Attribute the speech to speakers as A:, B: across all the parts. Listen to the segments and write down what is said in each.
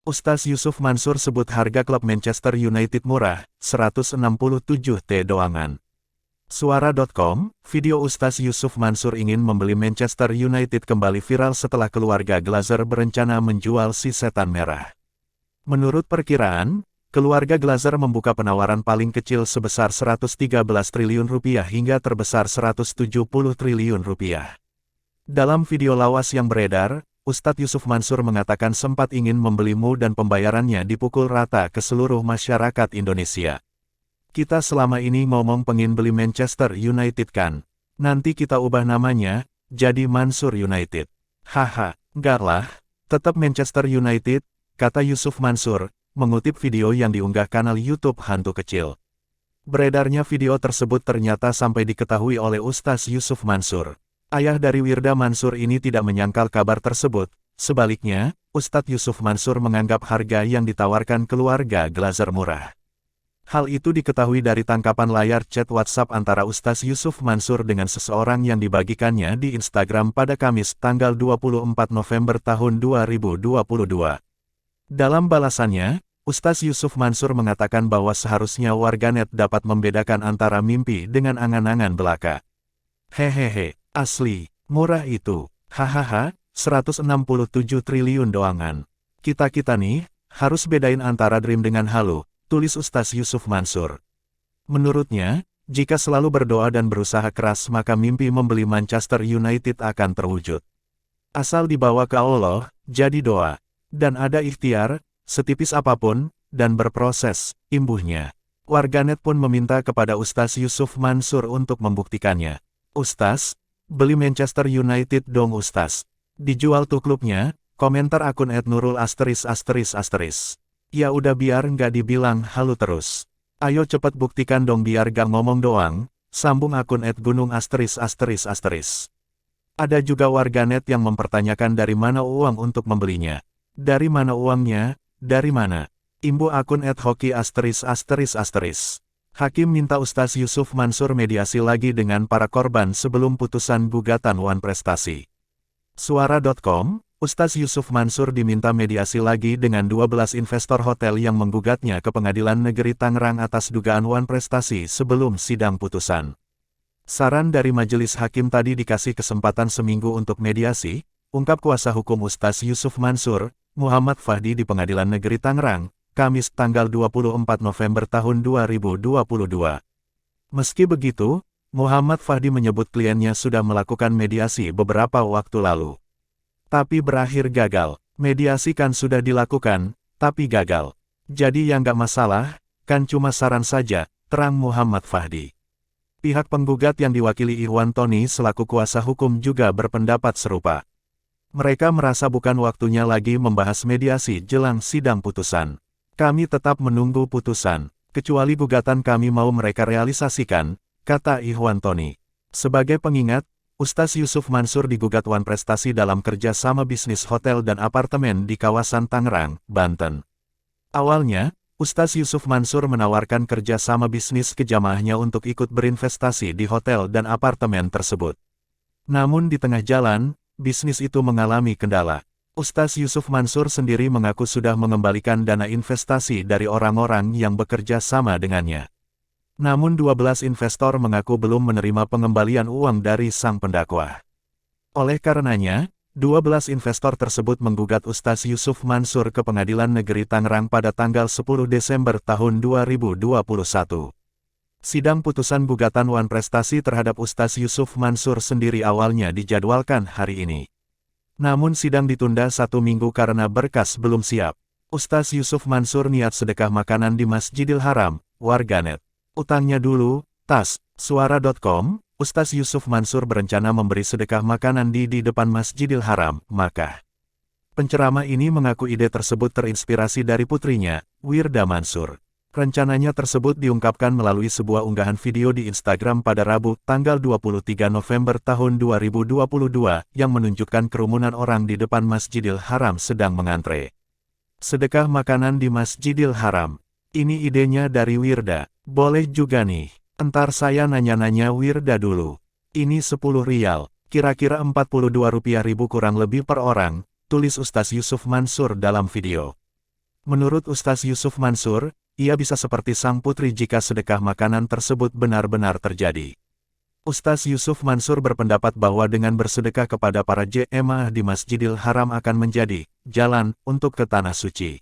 A: Ustaz Yusuf Mansur sebut harga klub Manchester United murah, 167 T doangan. Suara.com, video Ustaz Yusuf Mansur ingin membeli Manchester United kembali viral setelah keluarga Glazer berencana menjual si setan merah. Menurut perkiraan, keluarga Glazer membuka penawaran paling kecil sebesar 113 triliun rupiah hingga terbesar 170 triliun rupiah. Dalam video lawas yang beredar, Ustadz Yusuf Mansur mengatakan sempat ingin membelimu dan pembayarannya dipukul rata ke seluruh masyarakat Indonesia. Kita selama ini ngomong pengen beli Manchester United kan? Nanti kita ubah namanya, jadi Mansur United. Haha, enggak lah, tetap Manchester United, kata Yusuf Mansur, mengutip video yang diunggah kanal YouTube Hantu Kecil. Beredarnya video tersebut ternyata sampai diketahui oleh Ustadz Yusuf Mansur. Ayah dari Wirda Mansur ini tidak menyangkal kabar tersebut, sebaliknya, Ustadz Yusuf Mansur menganggap harga yang ditawarkan keluarga Glazer murah. Hal itu diketahui dari tangkapan layar chat WhatsApp antara Ustadz Yusuf Mansur dengan seseorang yang dibagikannya di Instagram pada Kamis tanggal 24 November tahun 2022. Dalam balasannya, Ustadz Yusuf Mansur mengatakan bahwa seharusnya warganet dapat membedakan antara mimpi dengan angan-angan belaka. Hehehe. Asli, murah itu. Hahaha, 167 triliun doangan. Kita-kita nih, harus bedain antara dream dengan halu, tulis Ustadz Yusuf Mansur. Menurutnya, jika selalu berdoa dan berusaha keras maka mimpi membeli Manchester United akan terwujud. Asal dibawa ke Allah, jadi doa. Dan ada ikhtiar, setipis apapun, dan berproses, imbuhnya. Warganet pun meminta kepada Ustadz Yusuf Mansur untuk membuktikannya. Ustaz, beli Manchester United dong Ustaz. Dijual tuh klubnya, komentar akun @nurul ****. Ya udah biar nggak dibilang halu terus. Ayo cepet buktikan dong biar gak ngomong doang, sambung akun @gunung****. Ada juga warganet yang mempertanyakan dari mana uang untuk membelinya. Dari mana uangnya, dari mana? Imbu akun @hoki****. Hakim minta Ustadz Yusuf Mansur mediasi lagi dengan para korban sebelum putusan gugatan Wan Prestasi. Suara.com, Ustadz Yusuf Mansur diminta mediasi lagi dengan 12 investor hotel yang menggugatnya ke Pengadilan Negeri Tangerang atas dugaan Wan Prestasi sebelum sidang putusan. Saran dari majelis hakim tadi dikasih kesempatan seminggu untuk mediasi, ungkap kuasa hukum Ustadz Yusuf Mansur, Muhammad Fahdi di Pengadilan Negeri Tangerang, Kamis tanggal 24 November tahun 2022. Meski begitu, Muhammad Fahdi menyebut kliennya sudah melakukan mediasi beberapa waktu lalu. Tapi berakhir gagal. Mediasi kan sudah dilakukan, tapi gagal. Jadi yang gak masalah, kan cuma saran saja, terang Muhammad Fahdi. Pihak penggugat yang diwakili Ikhwan Tony selaku kuasa hukum juga berpendapat serupa. Mereka merasa bukan waktunya lagi membahas mediasi jelang sidang putusan. Kami tetap menunggu putusan, kecuali gugatan kami mau mereka realisasikan, kata Ikhwan Tony. Sebagai pengingat, Ustadz Yusuf Mansur digugat Wan Prestasi dalam kerja sama bisnis hotel dan apartemen di kawasan Tangerang, Banten. Awalnya, Ustadz Yusuf Mansur menawarkan kerja sama bisnis ke jamaahnya untuk ikut berinvestasi di hotel dan apartemen tersebut. Namun di tengah jalan, bisnis itu mengalami kendala. Ustadz Yusuf Mansur sendiri mengaku sudah mengembalikan dana investasi dari orang-orang yang bekerja sama dengannya. Namun 12 investor mengaku belum menerima pengembalian uang dari sang pendakwah. Oleh karenanya, 12 investor tersebut menggugat Ustadz Yusuf Mansur ke Pengadilan Negeri Tangerang pada tanggal 10 Desember tahun 2021. Sidang putusan gugatan Wan Prestasi terhadap Ustadz Yusuf Mansur sendiri awalnya dijadwalkan hari ini. Namun sidang ditunda 1 minggu karena berkas belum siap. Ustadz Yusuf Mansur niat sedekah makanan di Masjidil Haram, warganet. Utangnya dulu, tas. Suara.com, Ustadz Yusuf Mansur berencana memberi sedekah makanan di depan Masjidil Haram, Makkah. Penceramah ini mengaku ide tersebut terinspirasi dari putrinya, Wirda Mansur. Rencananya tersebut diungkapkan melalui sebuah unggahan video di Instagram pada Rabu, tanggal 23 November tahun 2022, yang menunjukkan kerumunan orang di depan Masjidil Haram sedang mengantre. Sedekah makanan di Masjidil Haram. Ini idenya dari Wirda. Boleh juga nih. Entar saya nanya-nanya Wirda dulu. Ini 10 rial, kira-kira Rp42.000 kurang lebih per orang, tulis Ustadz Yusuf Mansur dalam video. Menurut Ustaz Yusuf Mansur, ia bisa seperti sang putri jika sedekah makanan tersebut benar-benar terjadi. Ustaz Yusuf Mansur berpendapat bahwa dengan bersedekah kepada para jemaah di Masjidil Haram akan menjadi jalan untuk ke Tanah Suci.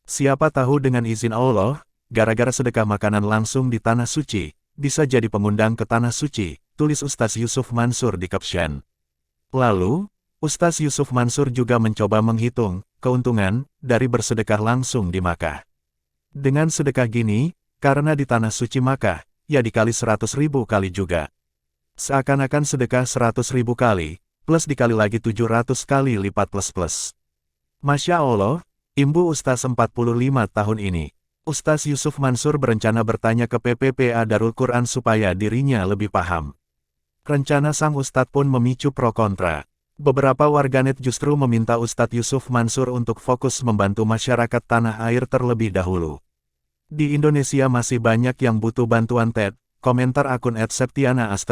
A: Siapa tahu dengan izin Allah, gara-gara sedekah makanan langsung di Tanah Suci, bisa jadi pengundang ke Tanah Suci, tulis Ustaz Yusuf Mansur di caption. Lalu, Ustaz Yusuf Mansur juga mencoba menghitung keuntungan dari bersedekah langsung di Makkah. Dengan sedekah gini, karena di Tanah Suci Makkah, ya dikali 100.000 kali juga. Seakan-akan sedekah 100.000 kali, plus dikali lagi 700 kali lipat plus. Masya Allah, imbu Ustaz 45 tahun ini. Ustaz Yusuf Mansur berencana bertanya ke PPPA Darul Quran supaya dirinya lebih paham. Rencana sang Ustadz pun memicu pro kontra. Beberapa warganet justru meminta Ustadz Yusuf Mansur untuk fokus membantu masyarakat tanah air terlebih dahulu. Di Indonesia masih banyak yang butuh bantuan TED, komentar akun @septiana ****.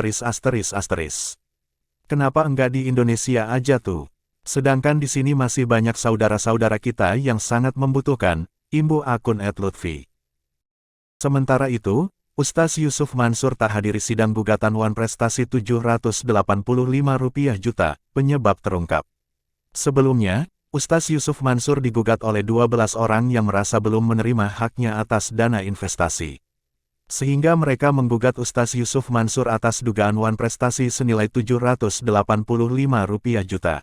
A: Kenapa enggak di Indonesia aja tuh? Sedangkan di sini masih banyak saudara-saudara kita yang sangat membutuhkan, imbu akun @lutfi. Sementara itu, Ustaz Yusuf Mansur tak hadiri sidang gugatan Wan Prestasi Rp785 juta, penyebab terungkap. Sebelumnya, Ustaz Yusuf Mansur digugat oleh 12 orang yang merasa belum menerima haknya atas dana investasi. Sehingga mereka menggugat Ustaz Yusuf Mansur atas dugaan Wan Prestasi senilai Rp785 juta.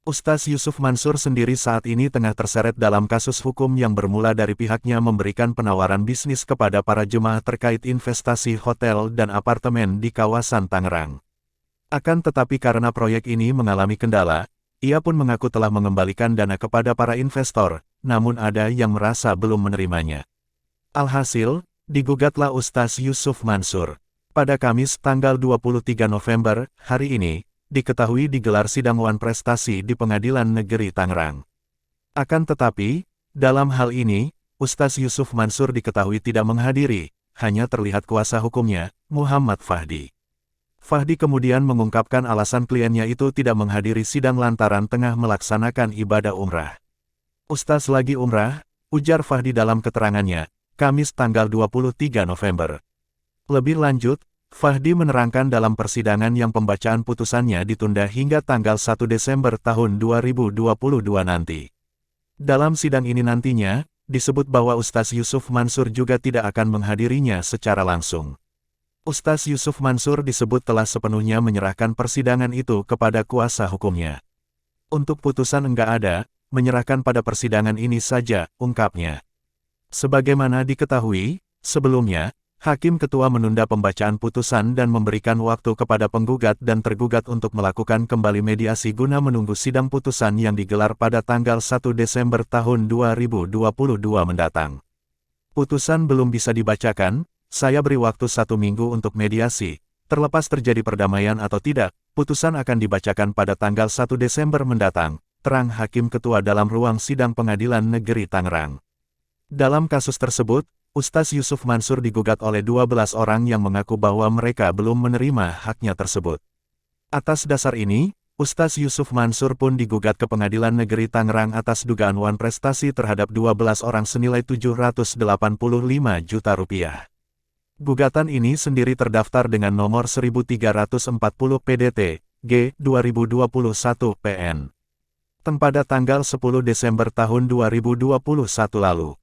A: Ustaz Yusuf Mansur sendiri saat ini tengah terseret dalam kasus hukum yang bermula dari pihaknya memberikan penawaran bisnis kepada para jemaah terkait investasi hotel dan apartemen di kawasan Tangerang. Akan tetapi karena proyek ini mengalami kendala, ia pun mengaku telah mengembalikan dana kepada para investor, namun ada yang merasa belum menerimanya. Alhasil, digugatlah Ustaz Yusuf Mansur. Pada Kamis tanggal 23 November, hari ini, diketahui digelar sidang Wan Prestasi di Pengadilan Negeri Tangerang. Akan tetapi, dalam hal ini, Ustaz Yusuf Mansur diketahui tidak menghadiri, hanya terlihat kuasa hukumnya, Muhammad Fahdi. Fahdi kemudian mengungkapkan alasan kliennya itu tidak menghadiri sidang lantaran tengah melaksanakan ibadah umrah. Ustaz lagi umrah, ujar Fahdi dalam keterangannya, Kamis tanggal 23 November. Lebih lanjut, Fahdi menerangkan dalam persidangan yang pembacaan putusannya ditunda hingga tanggal 1 Desember tahun 2022 nanti. Dalam sidang ini nantinya, disebut bahwa Ustaz Yusuf Mansur juga tidak akan menghadirinya secara langsung. Ustaz Yusuf Mansur disebut telah sepenuhnya menyerahkan persidangan itu kepada kuasa hukumnya. Untuk putusan enggak ada, menyerahkan pada persidangan ini saja, ungkapnya. Sebagaimana diketahui, sebelumnya, Hakim Ketua menunda pembacaan putusan dan memberikan waktu kepada penggugat dan tergugat untuk melakukan kembali mediasi guna menunggu sidang putusan yang digelar pada tanggal 1 Desember tahun 2022 mendatang. Putusan belum bisa dibacakan, saya beri waktu 1 minggu untuk mediasi, terlepas terjadi perdamaian atau tidak, putusan akan dibacakan pada tanggal 1 Desember mendatang, terang Hakim Ketua dalam ruang sidang Pengadilan Negeri Tangerang. Dalam kasus tersebut, Ustaz Yusuf Mansur digugat oleh 12 orang yang mengaku bahwa mereka belum menerima haknya tersebut. Atas dasar ini, Ustaz Yusuf Mansur pun digugat ke Pengadilan Negeri Tangerang atas dugaan Wan Prestasi terhadap 12 orang senilai Rp785 juta. Gugatan ini sendiri terdaftar dengan nomor 1340 PDT, G, 2021 PN. Pada tanggal 10 Desember tahun 2021 lalu.